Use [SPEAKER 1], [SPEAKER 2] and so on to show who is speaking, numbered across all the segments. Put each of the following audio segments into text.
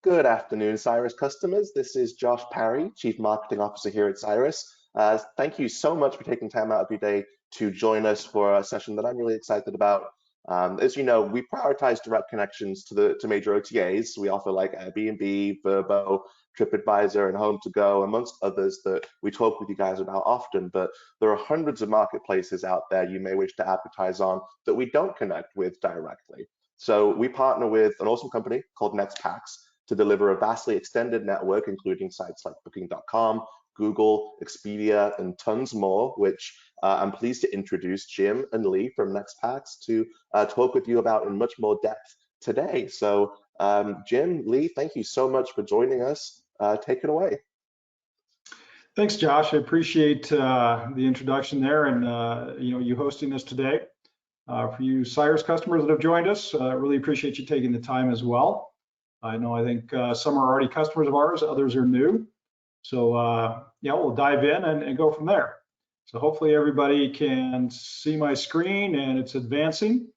[SPEAKER 1] Good afternoon, CiiRUS customers. This is Josh Parry, Chief Marketing Officer here at CiiRUS. Thank you so much for taking time out of your day to join us for a session that I'm really excited about. As you know, we prioritize direct connections to major OTAs. We offer like Airbnb, Vrbo, TripAdvisor, and Home2Go, amongst others that we talk with you guys about often. But there are hundreds of marketplaces out there you may wish to advertise on that we don't connect with directly. So we partner with an awesome company called NextPax to deliver a vastly extended network, including sites like Booking.com, Google, Expedia, and tons more, which I'm pleased to introduce Jim and Lee from NextPax to talk with you about in much more depth today. So Jim, Lee, thank you so much for joining us. Take it away.
[SPEAKER 2] Thanks, Josh. I appreciate the introduction there and you hosting this today. For you CiiRUS customers that have joined us, I really appreciate you taking the time as well. I think some are already customers of ours, others are new. So we'll dive in and go from there. So hopefully everybody can see my screen and it's advancing.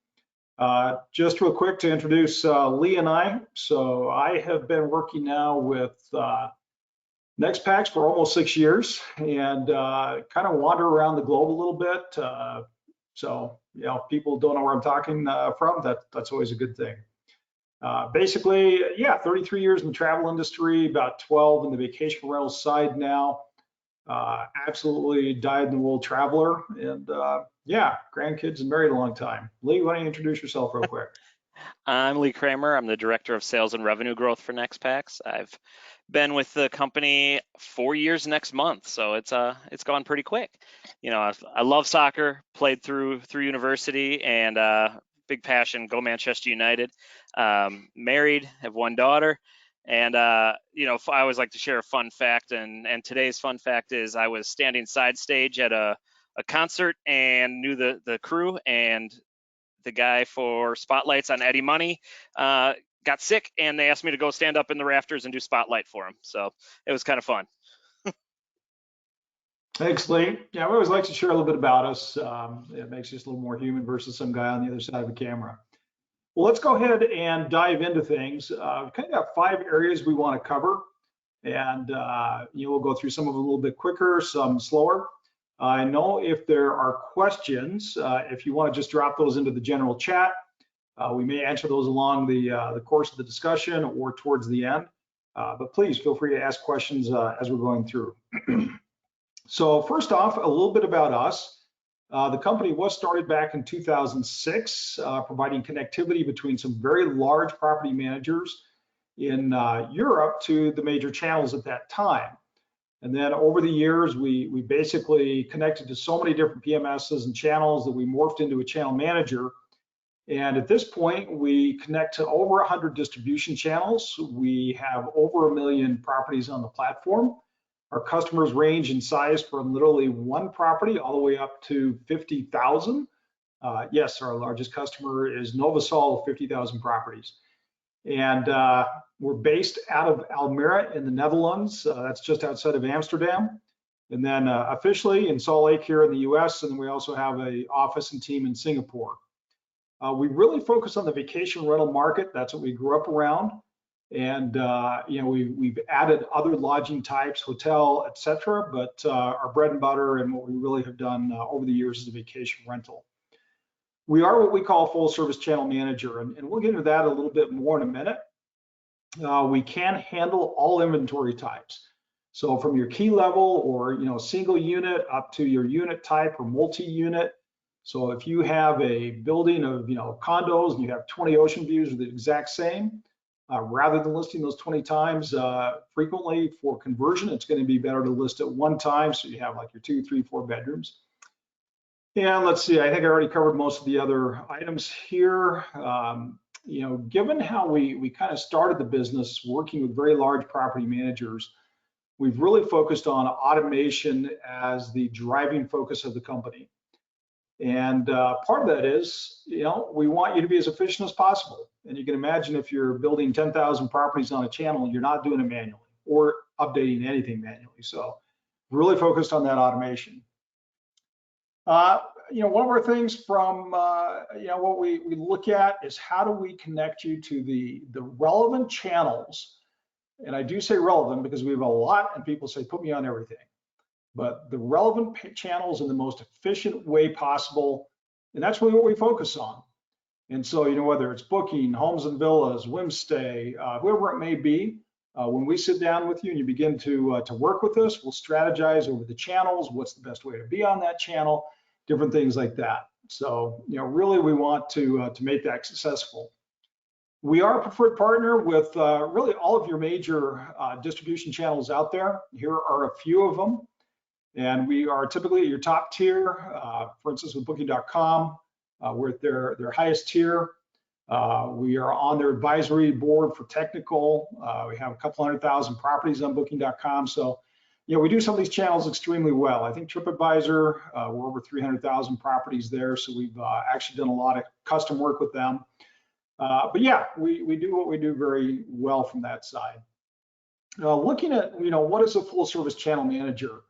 [SPEAKER 2] Just real quick to introduce Lee and I. So I have been working now with NextPax for almost 6 years and kind of wander around the globe a little bit. So if people don't know where I'm talking from, that's always a good thing. Basically, 33 years in the travel industry, about 12 in the vacation rental side now. Absolutely dyed-in-the-wool traveler, and grandkids and married a long time. Lee, why don't you introduce yourself real quick?
[SPEAKER 3] I'm Lee Kramer. I'm the Director of Sales and Revenue Growth for NextPax. I've been with the company 4 years next month, so it's gone pretty quick. I love soccer, played through university, and big passion, go Manchester United. Married, have one daughter, and I always like to share a fun fact, and today's fun fact is I was standing side stage at a concert and knew the crew, and the guy for spotlights on Eddie Money got sick, and they asked me to go stand up in the rafters and do spotlight for him. So it was kind of fun.
[SPEAKER 2] Thanks, Lee. Yeah, we always like to share a little bit about us. It makes us a little more human versus some guy on the other side of the camera. Well, let's go ahead and dive into things. We've kind of got 5 areas we want to cover, and we'll go through some of them a little bit quicker, some slower. I know if there are questions, if you want to just drop those into the general chat, we may answer those along the course of the discussion or towards the end. But please feel free to ask questions as we're going through. So first off, a little bit about us. The company was started back in 2006, providing connectivity between some very large property managers in Europe to the major channels at that time. And then over the years, we basically connected to so many different PMSs and channels that we morphed into a channel manager. And at this point, we connect to over 100 distribution channels. We have over 1 million properties on the platform. Our customers range in size from literally 1 property all the way up to 50,000. Yes, our largest customer is Novasol, 50,000 properties. And we're based out of Almere in the Netherlands. That's just outside of Amsterdam. And then officially in Salt Lake here in the US, and then we also have an office and team in Singapore. We really focus on the vacation rental market. That's what we grew up around. And we've added other lodging types, hotel, etc. But our bread and butter and what we really have done over the years is the vacation rental. We are what we call a full service channel manager, and we'll get into that a little bit more in a minute. We can handle all inventory types. So from your key level or single unit up to your unit type or multi-unit. So if you have a building of condos and you have 20 ocean views of the exact same, rather than listing those 20 times frequently for conversion, it's going to be better to list it 1 time so you have like your 2, 3, 4 bedrooms. And let's see, I think I already covered most of the other items here. Given how we kind of started the business working with very large property managers, we've really focused on automation as the driving focus of the company. And part of that is, we want you to be as efficient as possible. And you can imagine if you're building 10,000 properties on a channel, you're not doing it manually or updating anything manually. So really focused on that automation. One of our things from what we look at is how do we connect you to the relevant channels and I do say relevant because we have a lot and people say, put me on everything, but the relevant channels in the most efficient way possible. And that's really what we focus on. And so, whether it's booking, homes and villas, Whimstay, whoever it may be, when we sit down with you and you begin to work with us, we'll strategize over the channels, what's the best way to be on that channel, different things like that. So, really we want to make that successful. We are a preferred partner with really all of your major distribution channels out there. Here are a few of them. And we are typically at your top tier, for instance, with Booking.com. We're at their highest tier. We are on their advisory board for technical. We have a couple 100,000 properties on Booking.com. So, we do some of these channels extremely well. I think TripAdvisor, we're over 300,000 properties there. So we've actually done a lot of custom work with them. But yeah, we do what we do very well from that side. Looking at, what is a full service channel manager?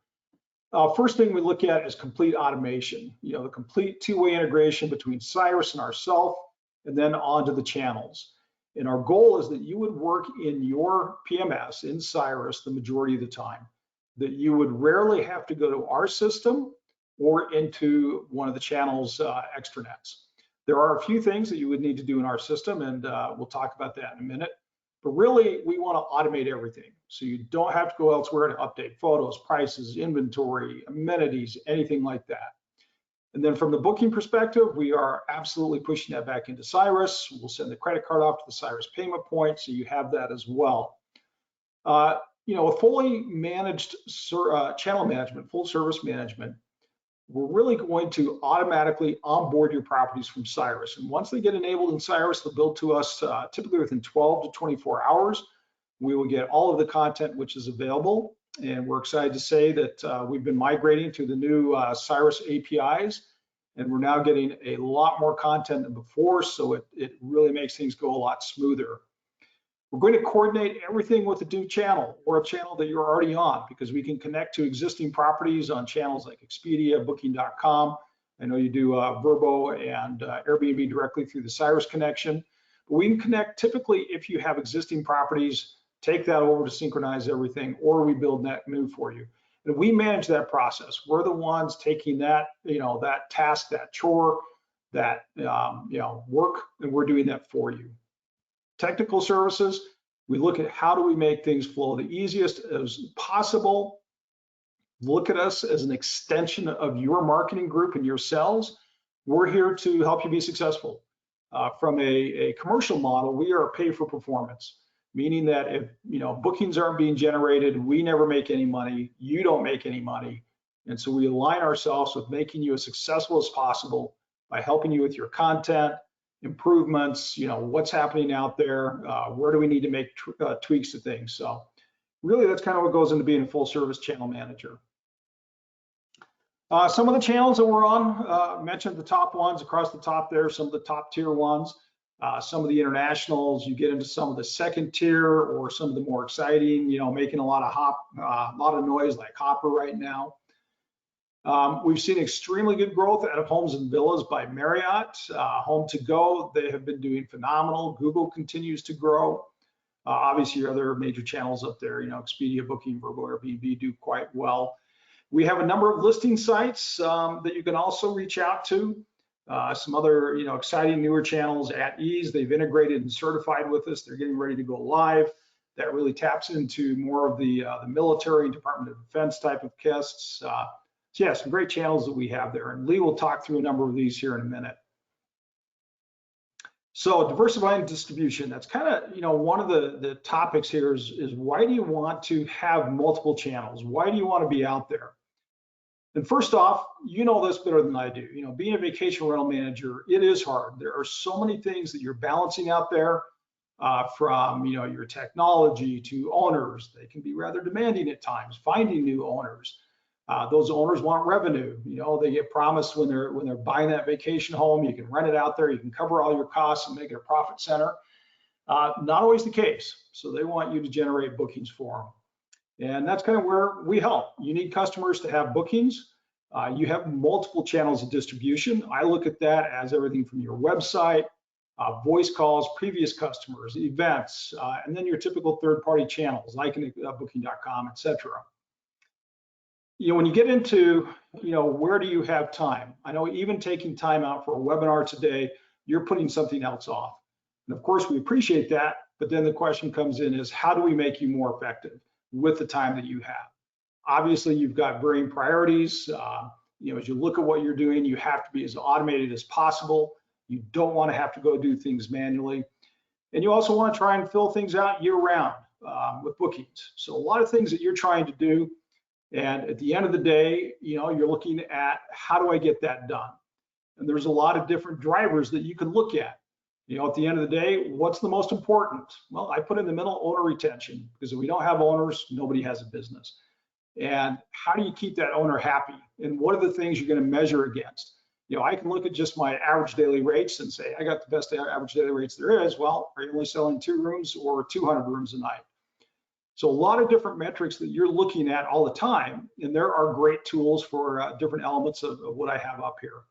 [SPEAKER 2] First thing we look at is complete automation, the complete two-way integration between CiiRUS and ourselves, and then onto the channels. And our goal is that you would work in your PMS in CiiRUS the majority of the time, that you would rarely have to go to our system or into one of the channels extranets. There are a few things that you would need to do in our system, and we'll talk about that in a minute. But really, we want to automate everything. So you don't have to go elsewhere to update photos, prices, inventory, amenities, anything like that. And then from the booking perspective, we are absolutely pushing that back into CiiRUS. We'll send the credit card off to the CiiRUS payment point, so you have that as well. A fully managed channel management, full service management, we're really going to automatically onboard your properties from CiiRUS. And once they get enabled in CiiRUS, they'll build to us typically within 12 to 24 hours. We will get all of the content which is available. And we're excited to say that we've been migrating to the new CiiRUS APIs, and we're now getting a lot more content than before. So it really makes things go a lot smoother. We're going to coordinate everything with a new channel or a channel that you're already on, because we can connect to existing properties on channels like Expedia, Booking.com. I know you do Vrbo and Airbnb directly through the CiiRUS connection. But we can connect typically if you have existing properties, take that over to synchronize everything, or we build that new for you. And we manage that process. We're the ones taking that, that task, that chore, that work, and we're doing that for you. Technical services, we look at how do we make things flow the easiest as possible. Look at us as an extension of your marketing group and your sales. We're here to help you be successful. From a commercial model, we are a pay for performance, meaning that if bookings aren't being generated, we never make any money, you don't make any money. And so we align ourselves with making you as successful as possible by helping you with your content, improvements, what's happening out there, where do we need to make tweaks to things. So really that's kind of what goes into being a full service channel manager. Some of the channels that we're on, mentioned the top ones across the top there, some of the top tier ones, some of the internationals, you get into some of the second tier or some of the more exciting, making a lot of noise like Hopper right now. We've seen extremely good growth out of Homes and Villas by Marriott. Home to Go, they have been doing phenomenal. Google continues to grow. Obviously, your other major channels up there, Expedia, Booking, Vrbo, Airbnb do quite well. We have a number of listing sites that you can also reach out to. Some other, exciting newer channels at ease. They've integrated and certified with us. They're getting ready to go live. That really taps into more of the military and Department of Defense type of guests. So yeah, some great channels that we have there, and Lee will talk through a number of these here in a minute. So diversifying distribution, that's kind of, one of the topics here is why do you want to have multiple channels? Why do you want to be out there? And first off, you know this better than I do. Being a vacation rental manager, it is hard. There are so many things that you're balancing out there, from your technology to owners. They can be rather demanding at times, finding new owners. Those owners want revenue. They get promised when they're buying that vacation home, you can rent it out there, you can cover all your costs and make it a profit center. Not always the case. So they want you to generate bookings for them. And that's kind of where we help. You need customers to have bookings. You have multiple channels of distribution. I look at that as everything from your website, voice calls, previous customers, events, and then your typical third-party channels like Booking.com, etc. When you get into, where do you have time? I know even taking time out for a webinar today, you're putting something else off. And of course, we appreciate that, but then the question comes in is, how do we make you more effective with the time that you have? Obviously, you've got varying priorities. As you look at what you're doing, you have to be as automated as possible. You don't want to have to go do things manually. And you also want to try and fill things out year round with bookings. So a lot of things that you're trying to do. And at the end of the day, you're looking at how do I get that done? And there's a lot of different drivers that you can look at. At the end of the day, what's the most important? Well, I put in the middle owner retention, because if we don't have owners, nobody has a business. And how do you keep that owner happy? And what are the things you're going to measure against? I can look at just my average daily rates and say, I got the best average daily rates there is. Well, are you only selling 2 rooms or 200 rooms a night? So a lot of different metrics that you're looking at all the time, and there are great tools for different elements of what I have up here.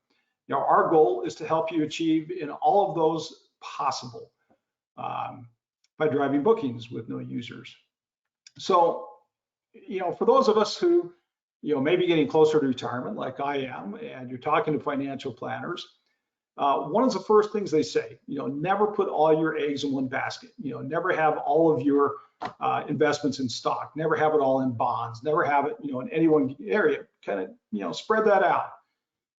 [SPEAKER 2] Our goal is to help you achieve in all of those possible by driving bookings with no users. So, for those of us who, may be getting closer to retirement like I am, and you're talking to financial planners, one of the first things they say, never put all your eggs in one basket. Never have all of your investments in stock, never have it all in bonds, never have it, in any one area. Kind of, spread that out.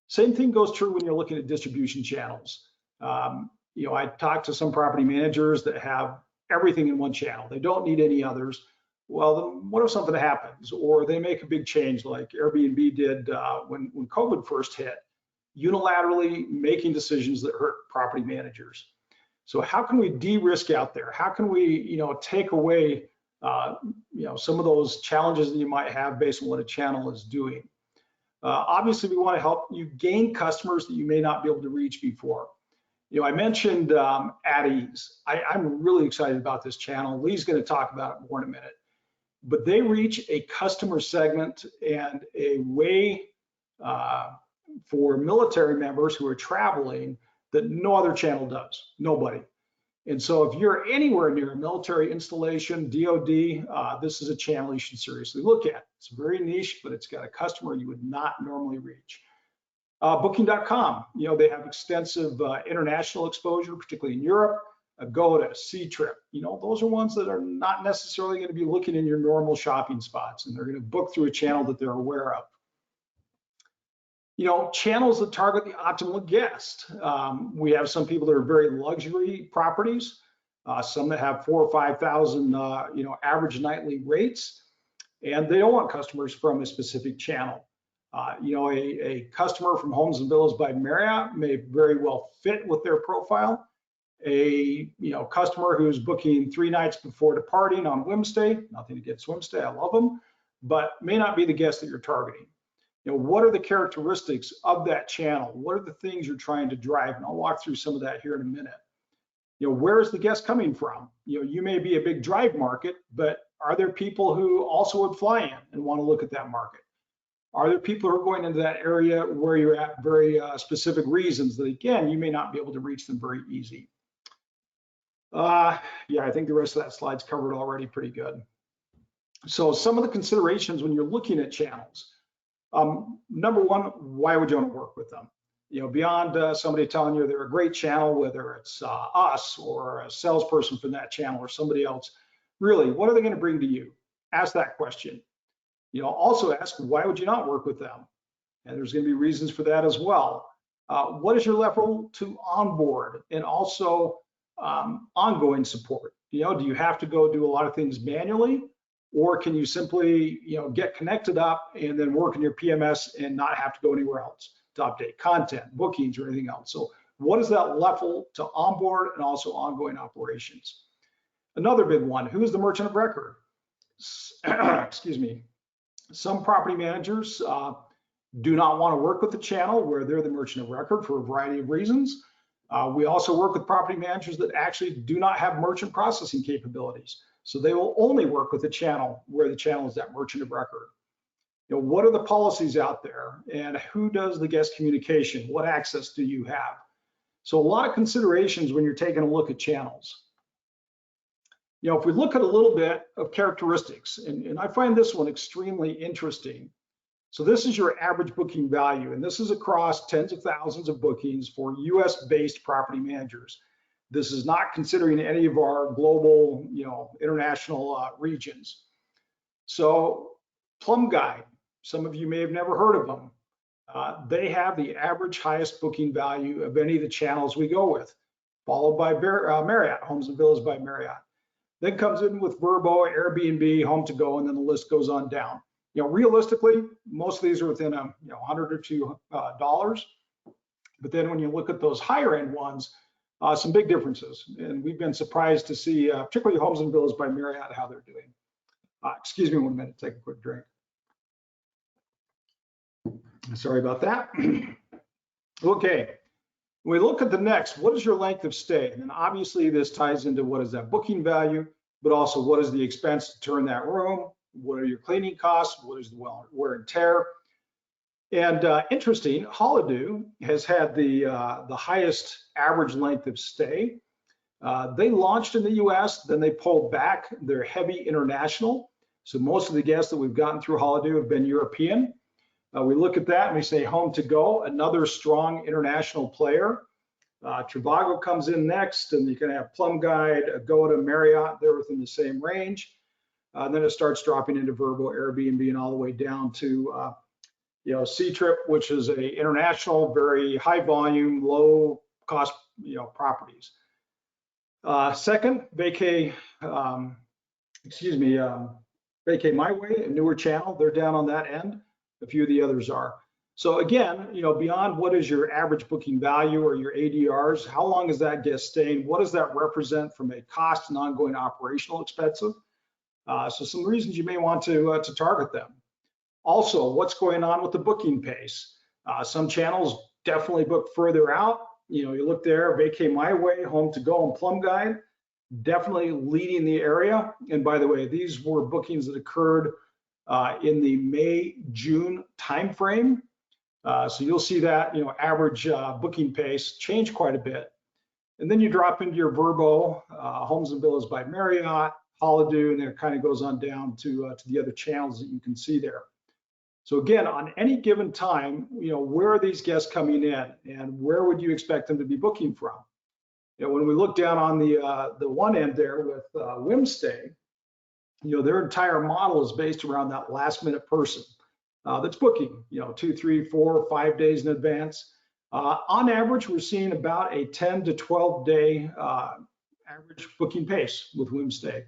[SPEAKER 2] Same thing goes true when you're looking at distribution channels. I talk to some property managers that have everything in one channel. They don't need any others. Well, then what if something happens, or they make a big change like Airbnb did when COVID first hit, unilaterally making decisions that hurt property managers. So how can we de-risk out there? How can we, take away, some of those challenges that you might have based on what a channel is doing? Obviously, we want to help you gain customers that you may not be able to reach before. I mentioned At Ease. I'm really excited about this channel. Lee's going to talk about it more in a minute. But they reach a customer segment and a way for military members who are traveling that no other channel does, nobody. And so if you're anywhere near a military installation, DOD, this is a channel you should seriously look at. It's very niche, but it's got a customer you would not normally reach. Booking.com, they have extensive international exposure, particularly in Europe. Agoda, C-Trip, those are ones that are not necessarily going to be looking in your normal shopping spots, and they're going to book through a channel that they're aware of. Channels that target the optimal guest. We have some people that are very luxury properties, some that have 4,000 or 5,000, average nightly rates, and they don't want customers from a specific channel. A customer from Homes and Villas by Marriott may very well fit with their profile. A customer who's booking 3 nights before departing on Whimstay, nothing against Whimstay, I love them, but may not be the guest that you're targeting. What are the characteristics of that channel? What are the things you're trying to drive? And I'll walk through some of that here in a minute. Where is the guest coming from? You may be a big drive market, but are there people who also would fly in and want to look at that market? Are there people who are going into that area where you're at very specific reasons that, again, you may not be able to reach them very easy? I think the rest of that slide's covered already pretty good. So some of the considerations when you're looking at channels. Number one, why would you want to work with them? Beyond somebody telling you they're a great channel, whether it's us or a salesperson from that channel or somebody else, really, what are they going to bring to you? Ask that question. Also ask, why would you not work with them? And there's going to be reasons for that as well. What is your level to onboard and also ongoing support? Do you have to go do a lot of things manually, or can you simply get connected up and then work in your PMS and not have to go anywhere else to update content, bookings, or anything else? So what is that level to onboard and also ongoing operations? Another big one, who is the merchant of record? Excuse me. Some property managers do not want to work with the channel where they're the merchant of record for a variety of reasons. We also work with property managers that actually do not have merchant processing capabilities. So they will only work with the channel where the channel is that merchant of record. What are the policies out there, and who does the guest communication? What access do you have? So a lot of considerations when you're taking a look at channels. You know, if we look at a little bit of characteristics, and I find this one extremely interesting. So this is your average booking value, and this is across tens of thousands of bookings for US-based property managers. This is not considering any of our global, you know, international regions. So Plum Guide, some of you may have never heard of them. They have the average highest booking value of any of the channels we go with, followed by Marriott, Homes and Villas by Marriott. Then comes in with Vrbo, Airbnb, Home to Go, and then the list goes on down. You know, realistically, most of these are within a $100 or $200. But then when you look at those higher end ones, some big differences. And we've been surprised to see, particularly Homes and Villas by Marriott, how they're doing. Excuse me 1 minute, take a quick drink. Sorry about that. Okay, when we look at the next, what is your length of stay? And obviously this ties into what is that booking value, but also what is the expense to turn that room? What are your cleaning costs? What is the wear and tear? And interesting, Holiday has had the highest average length of stay. They launched in the US, then they pulled back. They're heavy international. So most of the guests that we've gotten through Holiday have been European. We look at that and we say Home to Go, another strong international player. Trivago comes in next, and you can have Plum Guide, Agoda, Marriott, they're within the same range. Then it starts dropping into Vrbo, Airbnb, and all the way down to you know, CiiRUS, which is a international, very high volume, low cost, you know, properties. Second, Vacay My Way, a newer channel, they're down on that end. A few of the others are. So again, you know, beyond what is your average booking value or your ADRs, how long is that guest staying? What does that represent from a cost and ongoing operational expensive? So some reasons you may want to target them. Also, what's going on with the booking pace? Some channels definitely book further out. You know, you look there, Vacay My Way, Home to Go, and Plum Guide, definitely leading the area. And by the way, these were bookings that occurred in the May-June timeframe. So you'll see that, you know, average booking pace change quite a bit. And then you drop into your Vrbo, Homes and Villas by Marriott, Holiday, and then it kind of goes on down to the other channels that you can see there. So again, on any given time, you know, where are these guests coming in, and where would you expect them to be booking from? You know, when we look down on the one end there with WimStay, you know, their entire model is based around that last minute person that's booking, you know, 2, 3, 4, 5 days in advance. On average, we're seeing about a 10 to 12 day average booking pace with WimStay.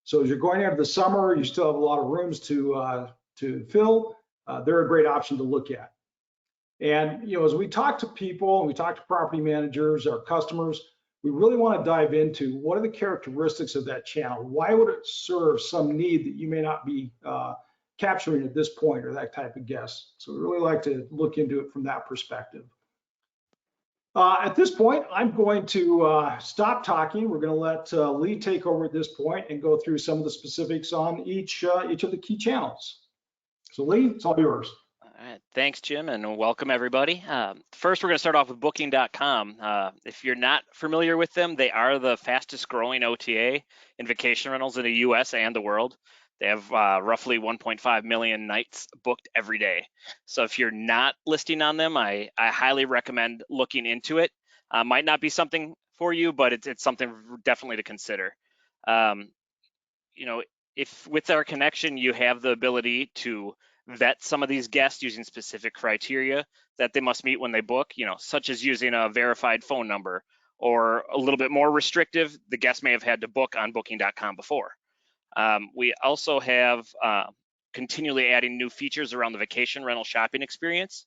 [SPEAKER 2] So as you're going into the summer, you still have a lot of rooms to fill. They're a great option to look at. And, you know, as we talk to people and we talk to property managers, our customers, we really want to dive into what are the characteristics of that channel? Why would it serve some need that you may not be capturing at this point, or that type of guest? So we really like to look into it from that perspective. At this point, I'm going to stop talking. We're going to let Lee take over at this point and go through some of the specifics on each of the key channels. So Lee, it's all yours.
[SPEAKER 3] All right, thanks, Jim, and welcome everybody. First, we're going to start off with Booking.com. If you're not familiar with them, they are the fastest growing OTA in vacation rentals in the US and the world. They have roughly 1.5 million nights booked every day. So if you're not listing on them, I highly recommend looking into it. Might not be something for you, but it's something definitely to consider. You know, if with our connection, you have the ability to vet some of these guests using specific criteria that they must meet when they book, you know, such as using a verified phone number, or a little bit more restrictive, the guest may have had to book on Booking.com before. We also have continually adding new features around the vacation rental shopping experience.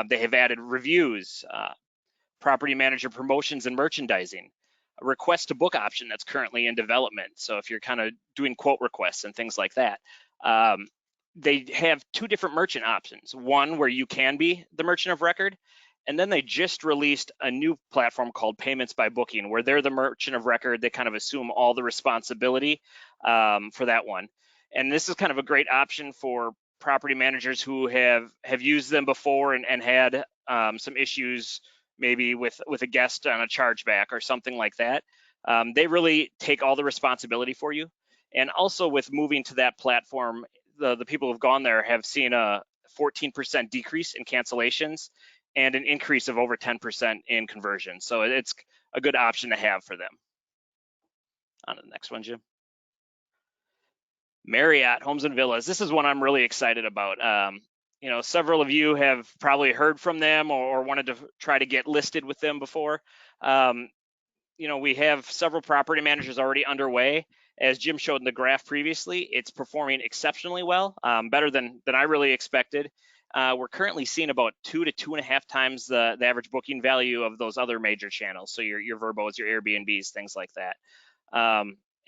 [SPEAKER 3] They have added reviews, property manager promotions and merchandising, a request to book option that's currently in development. So if you're kind of doing quote requests and things like that, they have 2 different merchant options. One where you can be the merchant of record, and then they just released a new platform called Payments by Booking, where they're the merchant of record. They kind of assume all the responsibility for that one. And this is kind of a great option for property managers who have used them before and had some issues maybe with a guest on a chargeback or something like that. They really take all the responsibility for you. And also with moving to that platform, the people who've gone there have seen a 14% decrease in cancellations and an increase of over 10% in conversion. So it's a good option to have for them. On to the next one, Jim. Marriott Homes and Villas. This is one I'm really excited about. Several of you have probably heard from them or wanted to try to get listed with them before. We have several property managers already underway. As Jim showed in the graph previously, it's performing exceptionally well, better than I really expected. We're currently seeing about 2 to 2.5 times the average booking value of those other major channels. So your Verbos, your Airbnbs, things like that.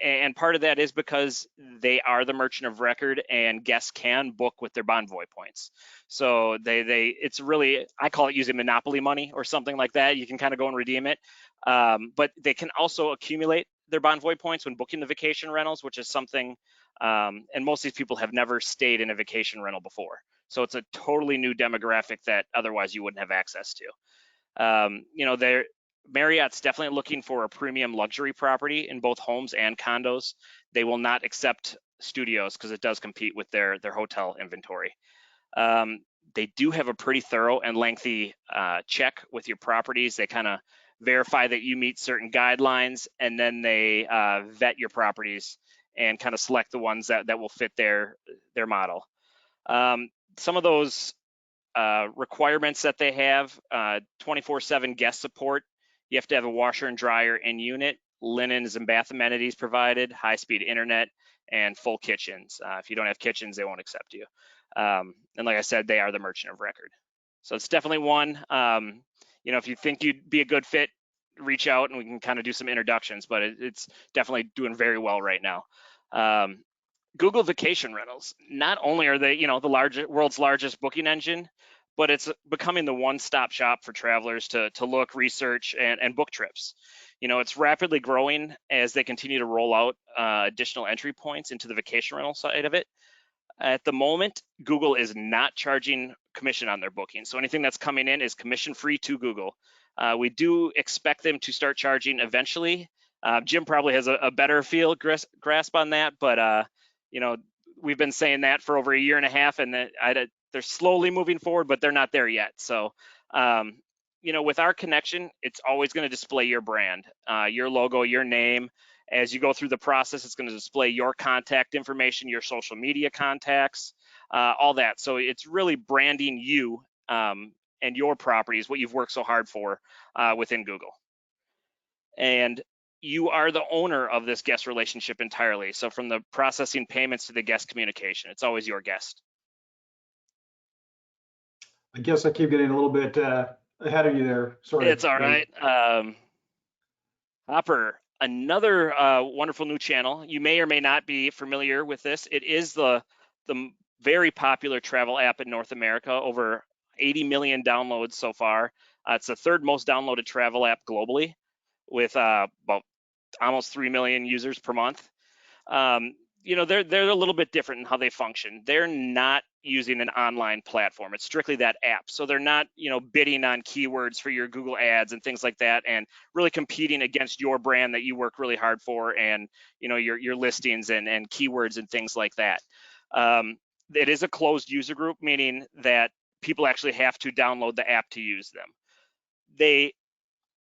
[SPEAKER 3] And part of that is because they are the merchant of record and guests can book with their Bonvoy points. So it's really, I call it using monopoly money or something like that. You can kind of go and redeem it. But they can also accumulate their Bonvoy points when booking the vacation rentals, which is something, and most of these people have never stayed in a vacation rental before. So it's a totally new demographic that otherwise you wouldn't have access to. Marriott's definitely looking for a premium luxury property in both homes and condos. They will not accept studios because it does compete with their hotel inventory. They do have a pretty thorough and lengthy check with your properties. They kind of verify that you meet certain guidelines, and then they vet your properties and kind of select the ones that will fit their model. Some of those requirements that they have, 24/7 guest support. You have to have a washer and dryer in unit, linens and bath amenities provided, high-speed internet, and full kitchens. If you don't have kitchens, they won't accept you. And like I said, they are the merchant of record. So it's definitely one. If you think you'd be a good fit, reach out and we can kind of do some introductions, but it's definitely doing very well right now. Google Vacation Rentals, not only are they, the world's largest booking engine, but it's becoming the one-stop shop for travelers to look, research, and book trips. It's rapidly growing as they continue to roll out additional entry points into the vacation rental side of it. At the moment, Google is not charging commission on their booking. So anything that's coming in is commission-free to Google. We do expect them to start charging eventually. Jim probably has a better grasp on that, but we've been saying that for over a year and a half, and they're slowly moving forward, but they're not there yet. So, with our connection, it's always going to display your brand, your logo, your name. As you go through the process, it's going to display your contact information, your social media contacts, all that. So it's really branding you and your properties, what you've worked so hard for within Google. And you are the owner of this guest relationship entirely. So from the processing payments to the guest communication, it's always your guest.
[SPEAKER 2] I guess I keep getting a little bit ahead of you there. Sorry.
[SPEAKER 3] It's all right. Hopper, another wonderful new channel. You may or may not be familiar with this. It is the very popular travel app in North America, over 80 million downloads so far. It's the third most downloaded travel app globally, with about almost 3 million users per month. They're a little bit different in how they function. They're not using an online platform. It's strictly that app. So they're not, bidding on keywords for your Google ads and things like that, and really competing against your brand that you work really hard for, and your listings and keywords and things like that. It is a closed user group, meaning that people actually have to download the app to use them. The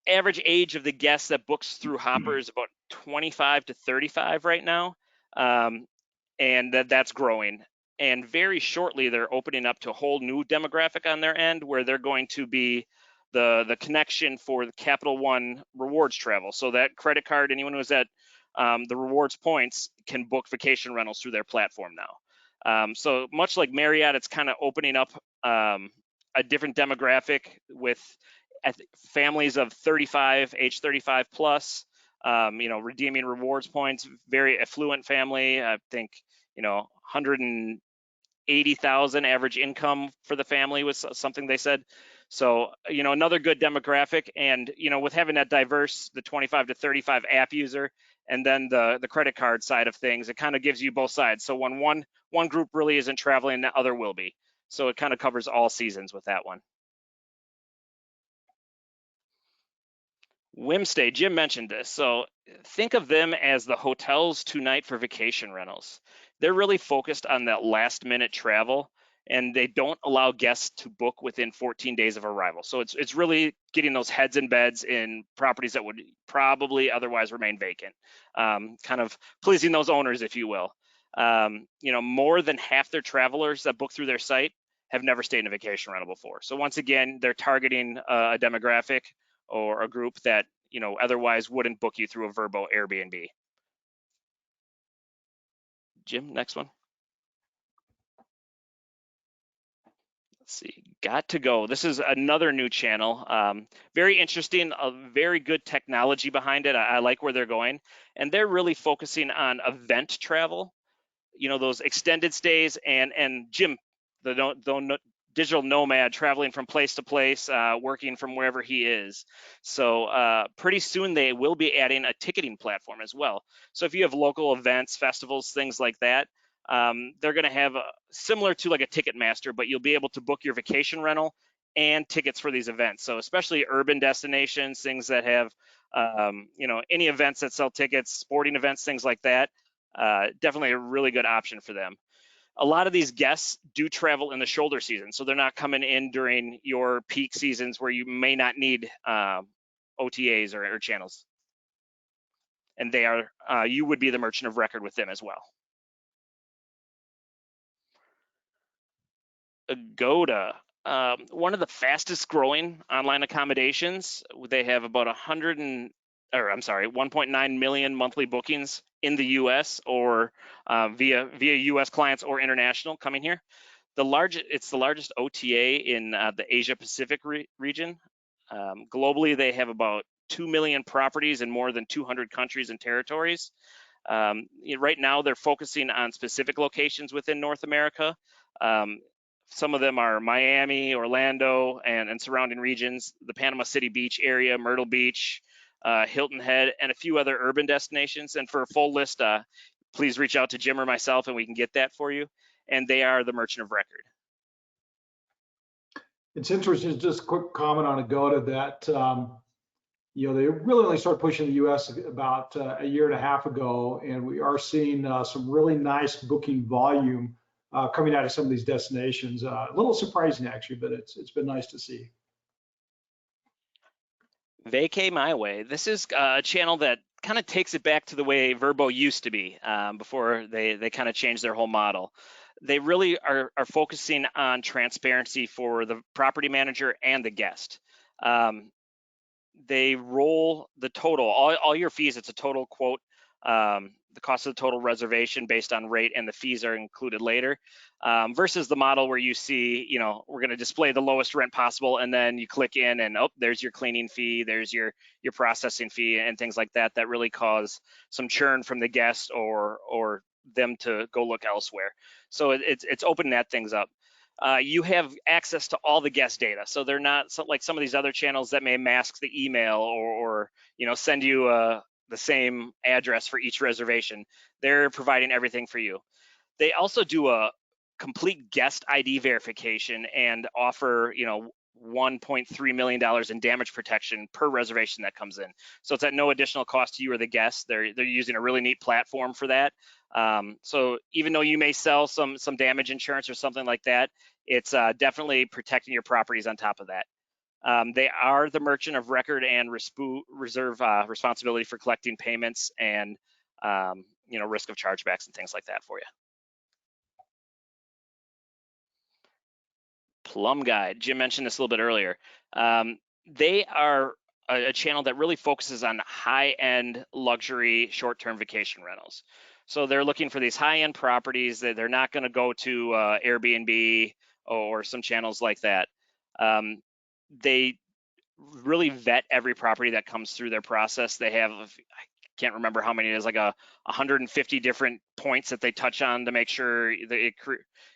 [SPEAKER 3] average age of the guests that books through Hopper is about 25 to 35 right now, and that's growing. And very shortly, they're opening up to a whole new demographic on their end, where they're going to be the connection for the Capital One rewards travel. So that credit card, anyone who's at the rewards points can book vacation rentals through their platform now. So much like Marriott, it's kind of opening up a different demographic with families of age 35 plus, redeeming rewards points, very affluent family. I think, 180,000 average income for the family was something they said. So, another good demographic. And, with having that diverse, the 25 to 35 app user, and then the credit card side of things, it kind of gives you both sides. So when one group really isn't traveling, the other will be. So it kind of covers all seasons with that one. Whimstay, Jim mentioned this. So think of them as the hotels tonight for vacation rentals. They're really focused on that last minute travel, and they don't allow guests to book within 14 days of arrival. So it's really getting those heads in beds in properties that would probably otherwise remain vacant, kind of pleasing those owners, if you will. More than half their travelers that book through their site have never stayed in a vacation rental before. So once again, they're targeting a demographic or a group that otherwise wouldn't book you through a Vrbo Airbnb. Jim, next one. Let's see, Got to Go. This is another new channel. Very interesting, a very good technology behind it. I like where they're going, and they're really focusing on event travel. Those extended stays, and Jim, the digital nomad traveling from place to place, working from wherever he is. So pretty soon they will be adding a ticketing platform as well. So if you have local events, festivals, things like that, they're going to have similar to like a Ticketmaster, but you'll be able to book your vacation rental and tickets for these events. So especially urban destinations, things that have any events that sell tickets, sporting events, things like that. Definitely a really good option for them. A lot of these guests do travel in the shoulder season, so they're not coming in during your peak seasons where you may not need OTAs or channels. And you would be the merchant of record with them as well. Agoda, one of the fastest growing online accommodations. They have about 1.9 million monthly bookings in the U.S. or via U.S. clients or international coming here. It's the largest OTA in the Asia Pacific region. Globally, they have about 2 million properties in more than 200 countries and territories. Right now, they're focusing on specific locations within North America. Some of them are Miami, Orlando, and surrounding regions, the Panama City Beach area, Myrtle Beach, Hilton Head, and a few other urban destinations. And for a full list, please reach out to Jim or myself and we can get that for you. And they are the merchant of record.
[SPEAKER 2] It's interesting, just a quick comment on Agoda that, they really only started pushing the US about a year and a half ago, and we are seeing some really nice booking volume coming out of some of these destinations. A little surprising actually, but it's been nice to see.
[SPEAKER 3] Vacay My Way. This is a channel that kind of takes it back to the way Vrbo used to be before they kind of changed their whole model. They really are focusing on transparency for the property manager and the guest. They roll the total, all your fees, it's a total quote, the cost of the total reservation based on rate, and the fees are included later, versus the model where you see, we're going to display the lowest rent possible, and then you click in and there's your cleaning fee, there's your processing fee, and things like that really cause some churn from the guest or them to go look elsewhere. So it's opening that things up. You have access to all the guest data, so they're not like some of these other channels that may mask the email or send you the same address for each reservation. They're providing everything for you. They also do a complete guest ID verification and offer $1.3 million in damage protection per reservation that comes in. So it's at no additional cost to you or the guest. They're using a really neat platform for that. So even though you may sell some damage insurance or something like that, it's definitely protecting your properties on top of that. They are the merchant of record and reserve responsibility for collecting payments and risk of chargebacks and things like that for you. Plum Guide, Jim mentioned this a little bit earlier. They are a channel that really focuses on high-end luxury short-term vacation rentals. So they're looking for these high-end properties that they're not going to go to Airbnb or some channels like that. They really vet every property that comes through their process. They have, I can't remember how many it is, like 150 different points that they touch on to make sure that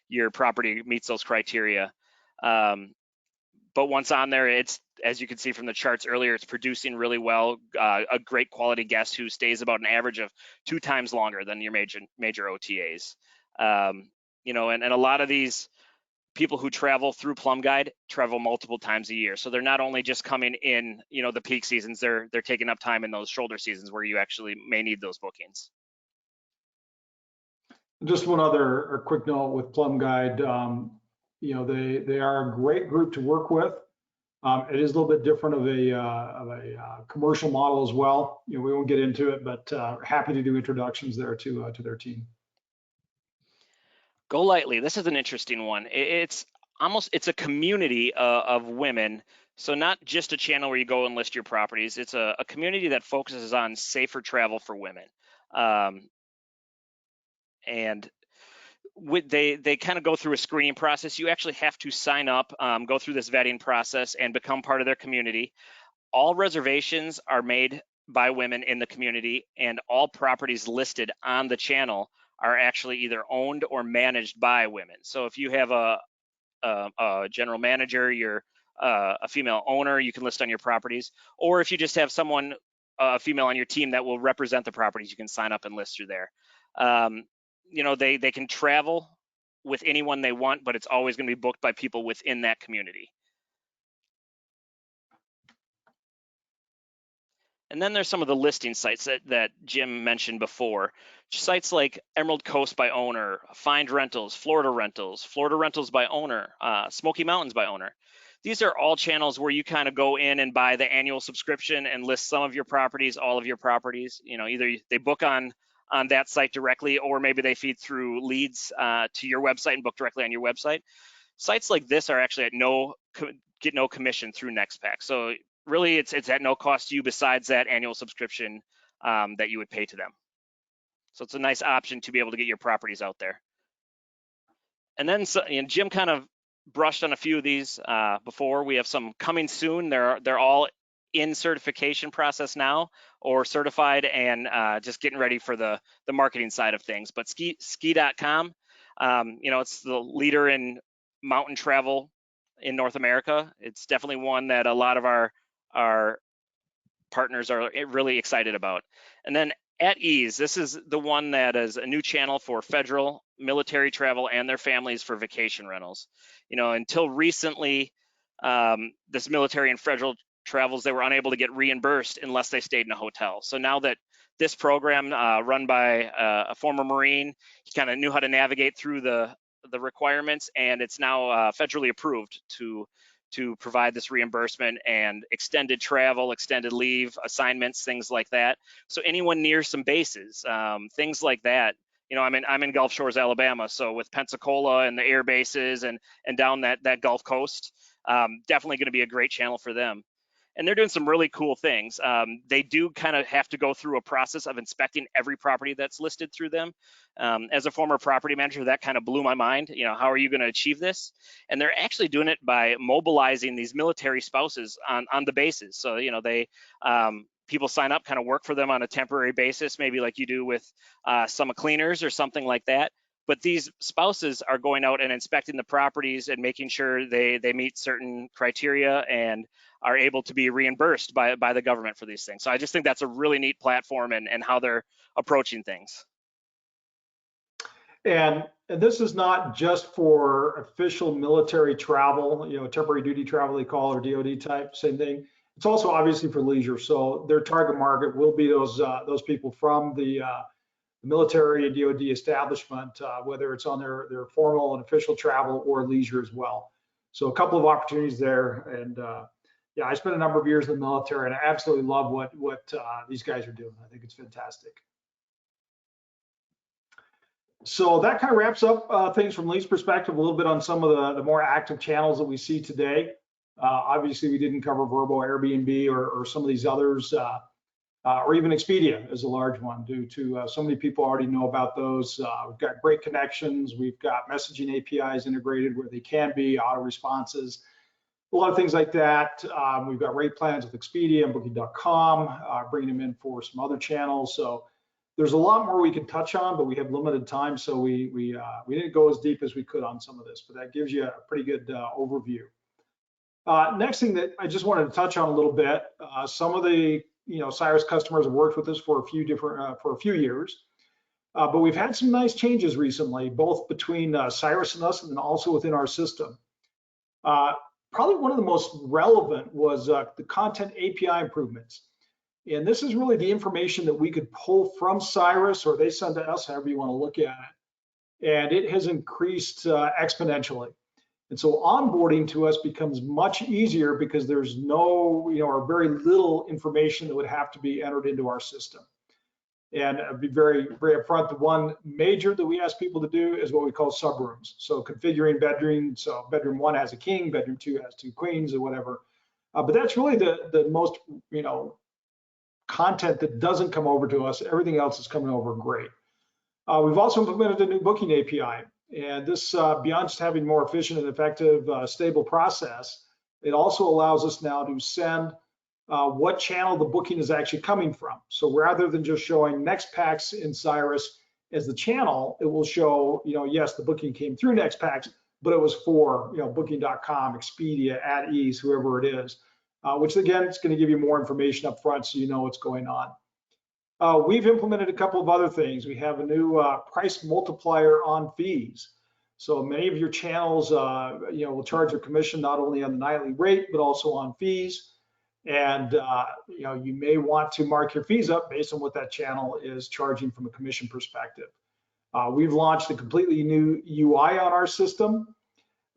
[SPEAKER 3] your property meets those criteria. But once on there, it's, as you can see from the charts earlier, it's producing really well. A great quality guest who stays about an average of 2 times longer than your major OTAs. And a lot of these people who travel through Plum Guide travel multiple times a year. So they're not only just coming in, the peak seasons, they're taking up time in those shoulder seasons where you actually may need those bookings.
[SPEAKER 2] Just one other quick note with Plum Guide, they are a great group to work with. It is a little bit different of a commercial model as well. We won't get into it, but happy to do introductions there to their team.
[SPEAKER 3] Go Lightly. This is an interesting one. It's a community of women. So not just a channel where you go and list your properties. It's a community that focuses on safer travel for women. And they kind of go through a screening process. You actually have to sign up, go through this vetting process, and become part of their community. All reservations are made by women in the community, and all properties listed on the channel are actually either owned or managed by women. So if you have a general manager, you're a female owner, you can list on your properties. Or if you just have someone, a female on your team that will represent the properties, you can sign up and list through there. They can travel with anyone they want, but it's always going to be booked by people within that community. And then there's some of the listing sites that Jim mentioned before. Sites like Emerald Coast by Owner, Find Rentals, Florida Rentals by Owner, Smoky Mountains by Owner. These are all channels where you kind of go in and buy the annual subscription and list some of your properties, all of your properties. Either they book on that site directly, or maybe they feed through leads to your website and book directly on your website. Sites like this are actually get no commission through NextPax. So really, it's at no cost to you besides that annual subscription that you would pay to them. So it's a nice option to be able to get your properties out there. And then Jim kind of brushed on a few of these before. We have some coming soon. They're all in certification process now, or certified and just getting ready for the marketing side of things. But ski.com, it's the leader in mountain travel in North America. It's definitely one that a lot of our partners are really excited about. And then At Ease, this is the one that is a new channel for federal military travel and their families for vacation rentals. Until recently, this military and federal travels, they were unable to get reimbursed unless they stayed in a hotel. So now that this program run by a former Marine, he kind of knew how to navigate through the requirements, and it's now federally approved to provide this reimbursement and extended travel, extended leave, assignments, things like that. So anyone near some bases, things like that. I'm in Gulf Shores, Alabama, so with Pensacola and the air bases and down that Gulf Coast, definitely going to be a great channel for them. And they're doing some really cool things. They do kind of have to go through a process of inspecting every property that's listed through them. As a former property manager, that kind of blew my mind. How are you going to achieve this? And they're actually doing it by mobilizing these military spouses on the bases. So, people sign up, kind of work for them on a temporary basis, maybe like you do with some cleaners or something like that. But these spouses are going out and inspecting the properties and making sure they meet certain criteria and are able to be reimbursed by the government for these things. So I just think that's a really neat platform and how they're approaching things.
[SPEAKER 2] And this is not just for official military travel, temporary duty travel they call, or DoD type, same thing. It's also obviously for leisure. So their target market will be those people from the military and DoD establishment, whether it's on their formal and official travel or leisure as well. So a couple of opportunities there. And yeah, I spent a number of years in the military, and I absolutely love what these guys are doing. I think it's fantastic. So that kind of wraps up things from Lee's perspective, a little bit on some of the more active channels that we see today. Obviously, we didn't cover Vrbo, Airbnb, or some of these others, or even Expedia is a large one due to so many people already know about those. We've got great connections. We've got messaging APIs integrated where they can be, auto responses, a lot of things like that. We've got rate plans with Expedia and Booking.com, bringing them in for some other channels. So there's a lot more we could touch on, but we have limited time, so we didn't go as deep as we could on some of this, but that gives you a pretty good overview. Next thing that I just wanted to touch on a little bit, some of the CiiRUS customers have worked with us for a few years. But we've had some nice changes recently, both between CiiRUS and us, and then also within our system. Probably one of the most relevant was the content API improvements. And this is really the information that we could pull from CiiRUS, or they send to us, however you want to look at it. And it has increased exponentially. And so onboarding to us becomes much easier because there's no, or very little information that would have to be entered into our system. And I'll be very, very upfront. The one major that we ask people to do is what we call subrooms. So configuring bedrooms. So bedroom 1 has a king, bedroom 2 has 2 queens, or whatever. But that's really the most, content that doesn't come over to us. Everything else is coming over great. We've also implemented a new booking API. And this, beyond just having more efficient and effective, stable process, it also allows us now to send what channel the booking is actually coming from. So rather than just showing NextPax in CiiRUS as the channel, it will show, yes, the booking came through NextPax, but it was for, Booking.com, Expedia, @ease, whoever it is, which again, it's going to give you more information up front so you know what's going on. We've implemented a couple of other things. We have a new price multiplier on fees. So many of your channels, will charge a commission not only on the nightly rate, but also on fees. And you may want to mark your fees up based on what that channel is charging from a commission perspective. We've launched a completely new UI on our system.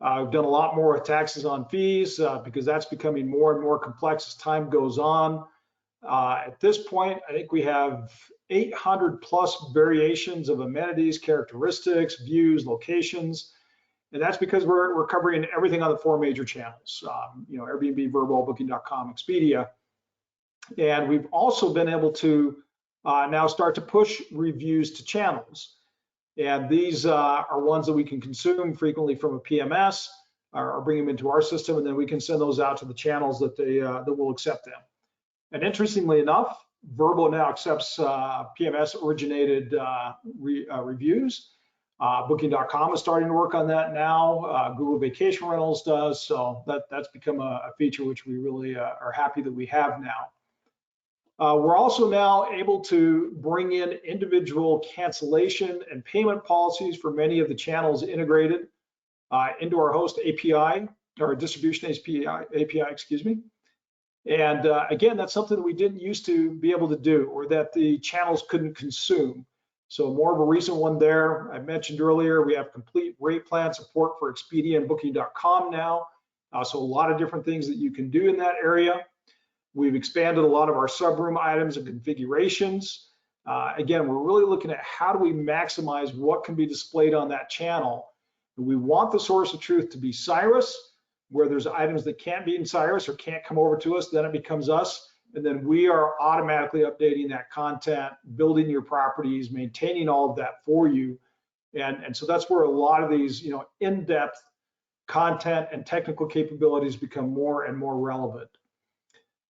[SPEAKER 2] We've done a lot more with taxes on fees because that's becoming more and more complex as time goes on. At this point, I think we have 800 plus variations of amenities, characteristics, views, locations. And that's because we're covering everything on the 4 major channels, Airbnb, Vrbo, Booking.com, Expedia. And we've also been able to now start to push reviews to channels. And these are ones that we can consume frequently from a PMS or bring them into our system, and then we can send those out to the channels that that will accept them. And interestingly enough, Vrbo now accepts PMS originated reviews. Booking.com is starting to work on that now. Google Vacation Rentals does, so that's become a feature which we really are happy that we have now. We're also now able to bring in individual cancellation and payment policies for many of the channels integrated into our host API, or distribution API, excuse me. And again, that's something that we didn't used to be able to do, or that the channels couldn't consume. So more of a recent one there. I mentioned earlier, we have complete rate plan support for Expedia and Booking.com now. So a lot of different things that you can do in that area. We've expanded a lot of our subroom items and configurations. Again, we're really looking at how do we maximize what can be displayed on that channel. And we want the source of truth to be CiiRUS. Where there's items that can't be in CiiRUS or can't come over to us, then it becomes us. And then we are automatically updating that content, building your properties, maintaining all of that for you. And so that's where a lot of these, in-depth content and technical capabilities become more and more relevant.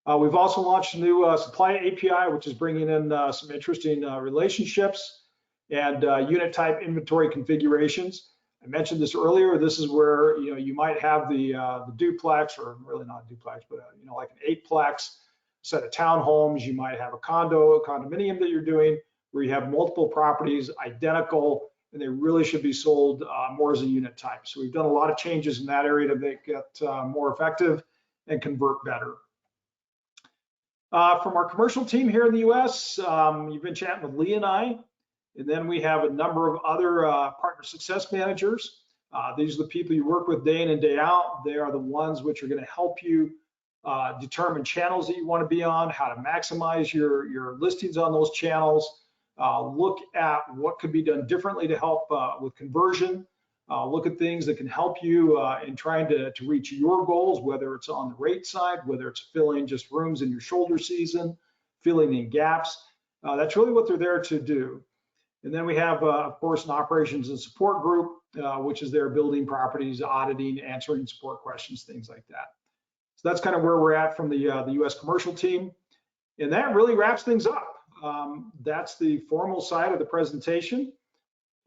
[SPEAKER 2] We've also launched a new supply API, which is bringing in some interesting relationships and unit type inventory configurations. I mentioned this earlier. This is where you might have the duplex, or really not a duplex, but like an 8-plex set of townhomes. You might have a condominium that you're doing where you have multiple properties identical, and they really should be sold more as a unit type. So we've done a lot of changes in that area to make it more effective and convert better. From our commercial team here in the US, you've been chatting with Lee and I. And then we have a number of other partner success managers. These are the people you work with day in and day out. They are the ones which are going to help you determine channels that you want to be on, how to maximize your listings on those channels, look at what could be done differently to help with conversion, look at things that can help you in trying to reach your goals, whether it's on the rate side, whether it's filling just rooms in your shoulder season, filling in gaps. That's really what they're there to do. And then we have, of course, an operations and support group, which is there building properties, auditing, answering support questions, things like that. So that's kind of where we're at from the US commercial team. And that really wraps things up. That's the formal side of the presentation.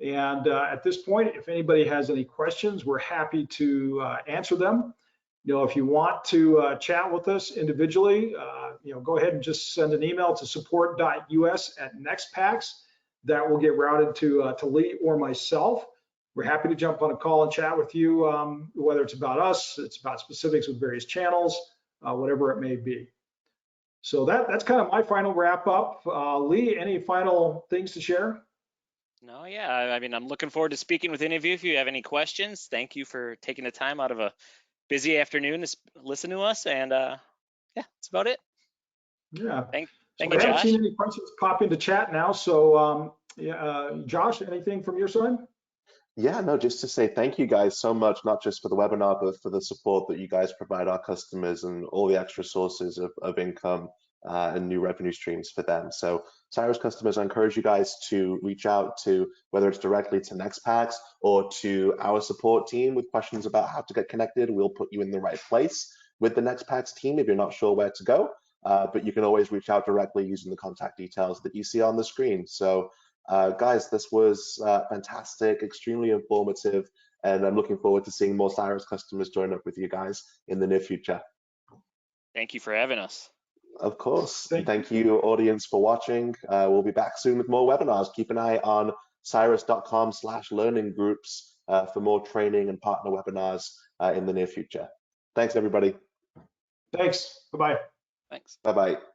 [SPEAKER 2] And at this point, if anybody has any questions, we're happy to answer them. If you want to chat with us individually, go ahead and just send an email to support.us@nextpax. that will get routed to Lee or myself. We're happy to jump on a call and chat with you, whether it's about us, it's about specifics with various channels, whatever it may be. So that's kind of my final wrap up. Lee, any final things to share?
[SPEAKER 3] No, yeah, I mean, I'm looking forward to speaking with any of you. If you have any questions, thank you for taking the time out of a busy afternoon to listen to us. And yeah, that's about it.
[SPEAKER 2] Yeah.
[SPEAKER 3] Thank
[SPEAKER 2] So
[SPEAKER 3] you,
[SPEAKER 2] I haven't
[SPEAKER 3] Josh.
[SPEAKER 2] seen any questions pop into chat now. So Josh, anything from your side?
[SPEAKER 1] Yeah, no, just to say thank you guys so much, not just for the webinar, but for the support that you guys provide our customers and all the extra sources of income and new revenue streams for them. So CiiRUS customers, I encourage you guys to reach out to, whether it's directly to NextPax or to our support team with questions about how to get connected. We'll put you in the right place with the NextPax team if you're not sure where to go, but you can always reach out directly using the contact details that you see on the screen. So guys, this was fantastic, extremely informative, and I'm looking forward to seeing more CiiRUS customers join up with you guys in the near future.
[SPEAKER 3] Thank you for having us.
[SPEAKER 1] Of course. Thank you, audience, for watching. We'll be back soon with more webinars. Keep an eye on CiiRUS.com/learning groups for more training and partner webinars in the near future. Thanks, everybody.
[SPEAKER 2] Thanks. Bye-bye.
[SPEAKER 3] Thanks.
[SPEAKER 1] Bye-bye.